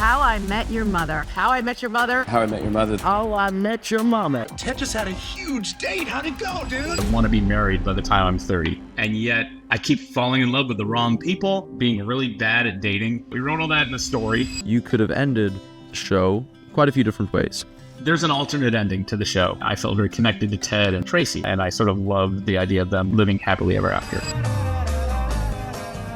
How I Met Your Mother. How I Met Your Mother. How I Met Your Mother. How I Met Your Mama. Ted just had a huge date. How'd it go, dude? I want to be married by the time I'm 30. And yet I keep falling in love with the wrong people, being really bad at dating. We wrote all that in the story. You could have ended the show quite a few different ways. There's an alternate ending to the show. I felt very connected to Ted and Tracy, and I sort of loved the idea of them living happily ever after.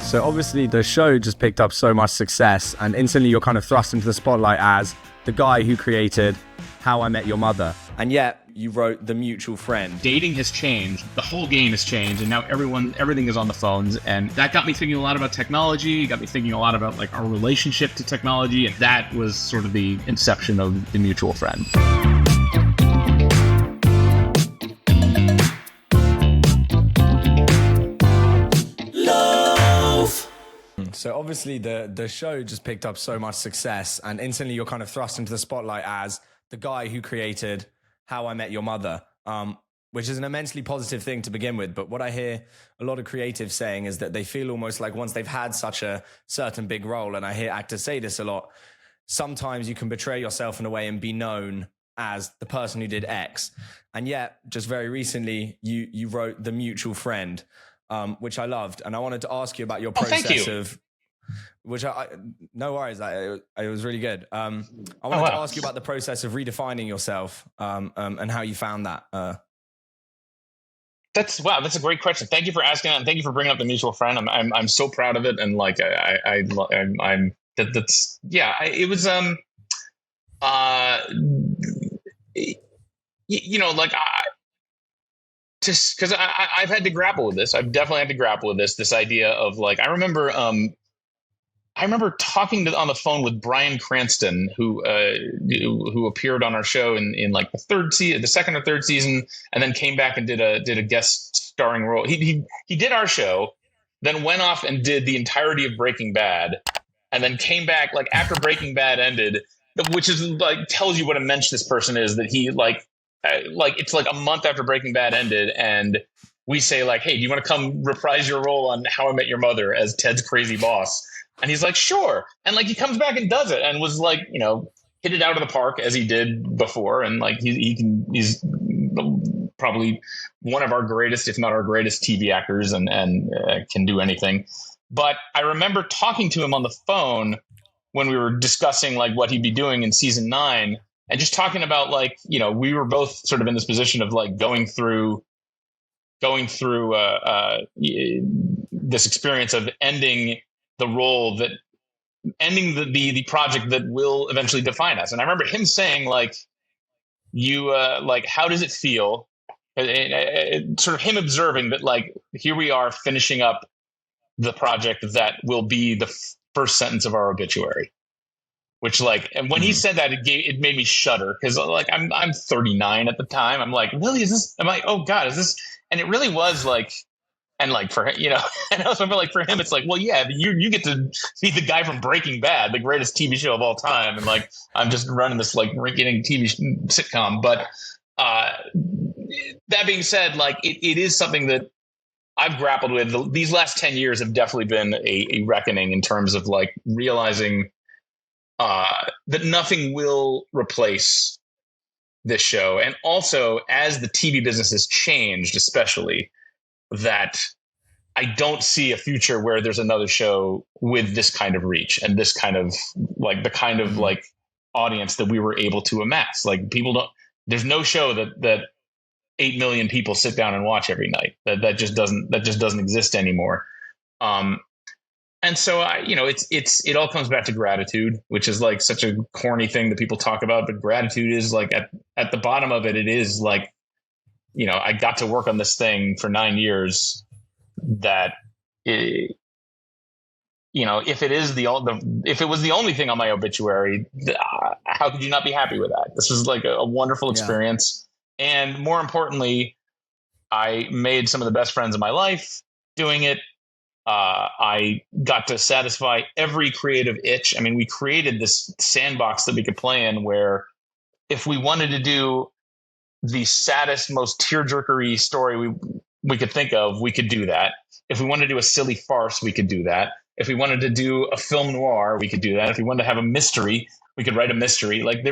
So obviously the show just picked up so much success, and instantly you're kind of thrust into the spotlight as the guy who created How I Met Your Mother. And yet you wrote The Mutual Friend. Dating has changed. The whole game has changed, and now everything is on the phones. And that got me thinking a lot about technology, got me thinking a lot about like our relationship to technology. And that was sort of the inception of The Mutual Friend. So obviously the show just picked up so much success, and instantly you're kind of thrust into the spotlight as the guy who created How I Met Your Mother, which is an immensely positive thing to begin with. But what I hear a lot of creatives saying is that they feel almost like once they've had such a certain big role, and I hear actors say this a lot, sometimes you can betray yourself in a way and be known as the person who did X. And yet, just very recently, you wrote The Mutual Friend, which I loved. And I wanted to ask you about your process of... Which no worries, it was really good. I wanted to ask you about the process of redefining yourself, and how you found that. That's a great question. Thank you for asking that, and thank you for bringing up The Mutual Friend. I'm so proud of it, and like it was just because I've had to grapple with this. I've definitely had to grapple with this idea of like I remember talking on the phone with Bryan Cranston, who appeared on our show in like the second or third season, and then came back and did a guest starring role. He did our show, then went off and did the entirety of Breaking Bad, and then came back like after Breaking Bad ended, which is like tells you what a mensch this person is. That he like it's like a month after Breaking Bad ended, and we say like, hey, do you want to come reprise your role on How I Met Your Mother as Ted's crazy boss? And he's like, sure. And like, he comes back and does it and was like, hit it out of the park as he did before. And like, he's probably one of our greatest, if not our greatest TV actors and can do anything. But I remember talking to him on the phone when we were discussing like what he'd be doing in season 9 and just talking about like, we were both sort of in this position of like going through this experience of ending the role that ending the project that will eventually define us. And I remember him saying like, how does it feel? Sort of him observing that like, here we are finishing up the project that will be the first sentence of our obituary, which like, and when he said that, it made me shudder. Cause like, I'm 39 at the time. I'm like, really, am I, oh God, is this? And it really was like, and like for him, and I was like for him, it's like, well, yeah, you get to be the guy from Breaking Bad, the greatest TV show of all time, and like I'm just running this like rinky-dink TV sitcom. But that being said, like it is something that I've grappled with. These last 10 years have definitely been a reckoning in terms of like realizing that nothing will replace this show, and also as the TV business has changed, especially. That I don't see a future where there's another show with this kind of reach and this kind of like the kind of like audience that we were able to amass. Like there's no show that 8 million people sit down and watch every night. That just doesn't exist anymore. And so it all comes back to gratitude, which is like such a corny thing that people talk about, but gratitude is like at the bottom of it. It is like, I got to work on this thing for 9 years that, if it was the only thing on my obituary, how could you not be happy with that? This was like a wonderful experience. Yeah. And more importantly, I made some of the best friends of my life doing it. I got to satisfy every creative itch. I mean, we created this sandbox that we could play in where if we wanted to do the saddest, most tearjerkery story we could think of, we could do that. If we wanted to do a silly farce, we could do that. If we wanted to do a film noir, we could do that. If we wanted to have a mystery, we could write a mystery. Like the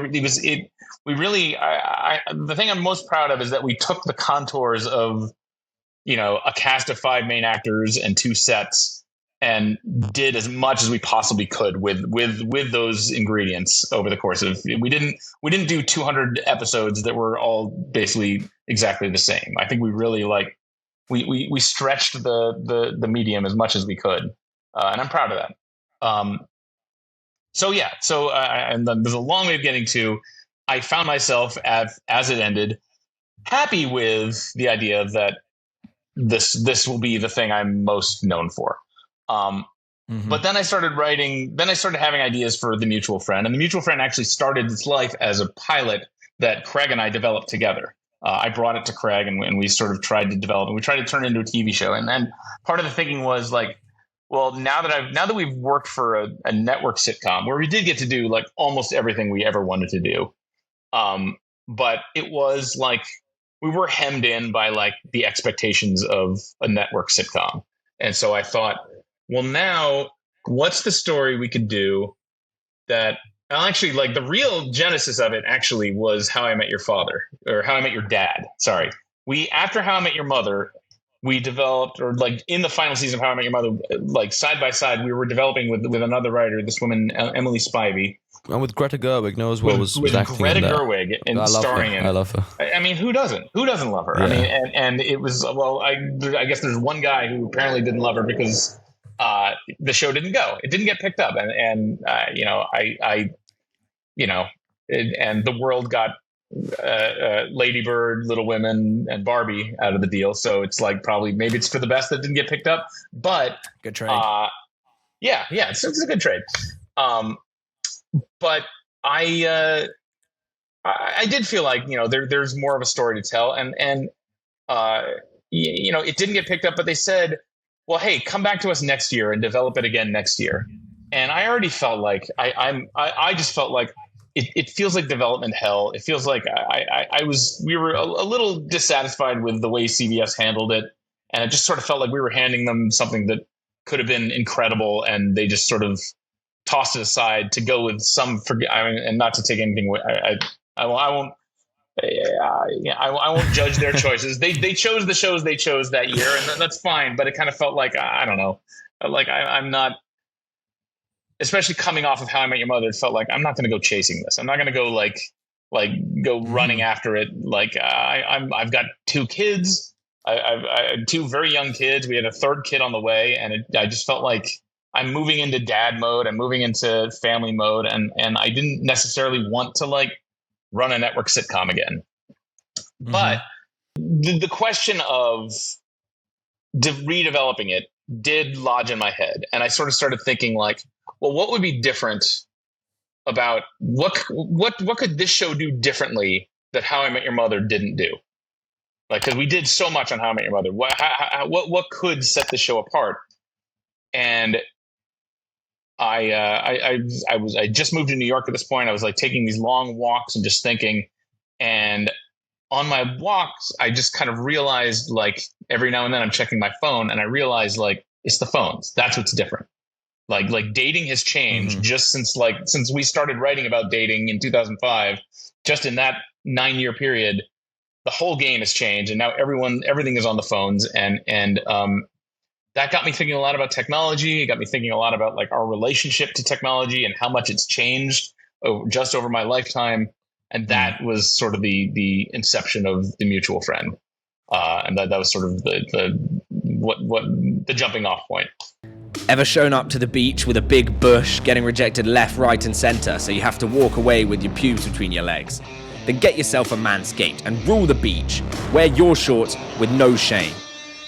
thing I'm most proud of is that we took the contours of, a cast of 5 main actors and 2 sets and did as much as we possibly could with those ingredients over the course of, we didn't do 200 episodes that were all basically exactly the same. I think we really we stretched the medium as much as we could. And I'm proud of that. And there's a long way of getting to, I found myself as it ended, happy with the idea that this will be the thing I'm most known for. But then I started having ideas for The Mutual Friend, and The Mutual Friend actually started its life as a pilot that Craig and I developed together. I brought it to Craig, and we sort of tried to develop, and we tried to turn it into a TV show. And then part of the thinking was like, well, now that we've worked for a network sitcom where we did get to do like almost everything we ever wanted to do, but it was like we were hemmed in by like the expectations of a network sitcom. And so I thought, well, now what's the story we could do that actually, like, the real genesis of it actually was How I Met Your Father, or How I Met Your Dad. Sorry. After How I Met Your Mother, we developed, or like in the final season of How I Met Your Mother, like side by side, we were developing with another writer, this woman, Emily Spivey. And with Greta Gerwig, as well, was acting Greta in that. Gerwig and starring in it. I love her. I mean, who doesn't? Who doesn't love her? Yeah. I mean, and it was, well, I guess there's one guy who apparently didn't love her because the show didn't go. It didn't get picked up, and the world got Lady Bird, Little Women, and Barbie out of the deal. So it's like maybe it's for the best that didn't get picked up. But good trade. It's a good trade. But I did feel like there's more of a story to tell, and it didn't get picked up. But they said, well, hey, come back to us next year and develop it again next year. And I already felt like I just felt like it feels like development hell. It feels like we were a little dissatisfied with the way CBS handled it. And it just sort of felt like we were handing them something that could have been incredible. And they just sort of tossed it aside to go with and not to take anything away. I won't judge their choices. They chose the shows they chose that year, and that's fine. But it kind of felt like, I don't know, like I'm not, especially coming off of How I Met Your Mother, it felt like I'm not going to go chasing this. I'm not going to go go running after it. Like I've got 2 kids. I 2 very young kids. We had a 3rd kid on the way, and I just felt like I'm moving into dad mode. I'm moving into family mode, and I didn't necessarily want to run a network sitcom again. Mm-hmm. But the question of redeveloping it did lodge in my head, and I sort of started thinking like, well, what would be different about what could this show do differently that How I Met Your Mother didn't do? Like, because we did so much on How I Met Your Mother. What could set the show apart? And I just moved to New York at this point. I was like taking these long walks and just thinking, and on my walks, I just kind of realized, like, every now and then I'm checking my phone, and I realize, like, it's the phones. That's what's different. Like dating has changed just since we started writing about dating in 2005. Just in that 9-year period, the whole game has changed, and now everything is on the phones, and that got me thinking a lot about technology. It got me thinking a lot about like our relationship to technology and how much it's changed just over my lifetime. And that was sort of the inception of The Mutual Friend. And that was sort of the jumping off point. Ever shown up to the beach with a big bush, getting rejected left, right and centre, so you have to walk away with your pubes between your legs? Then get yourself a Manscaped and rule the beach. Wear your shorts with no shame.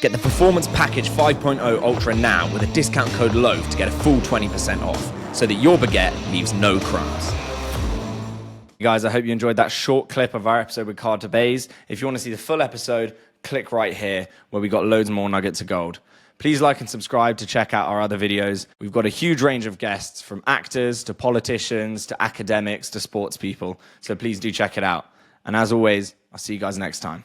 Get the Performance Package 5.0 Ultra now with a discount code LOAF to get a full 20% off, so that your baguette leaves no crumbs. Guys, I hope you enjoyed that short clip of our episode with Carter Bays. If you want to see the full episode, click right here where we got loads more nuggets of gold. Please like and subscribe to check out our other videos. We've got a huge range of guests, from actors to politicians to academics to sports people. So please do check it out. And as always, I'll see you guys next time.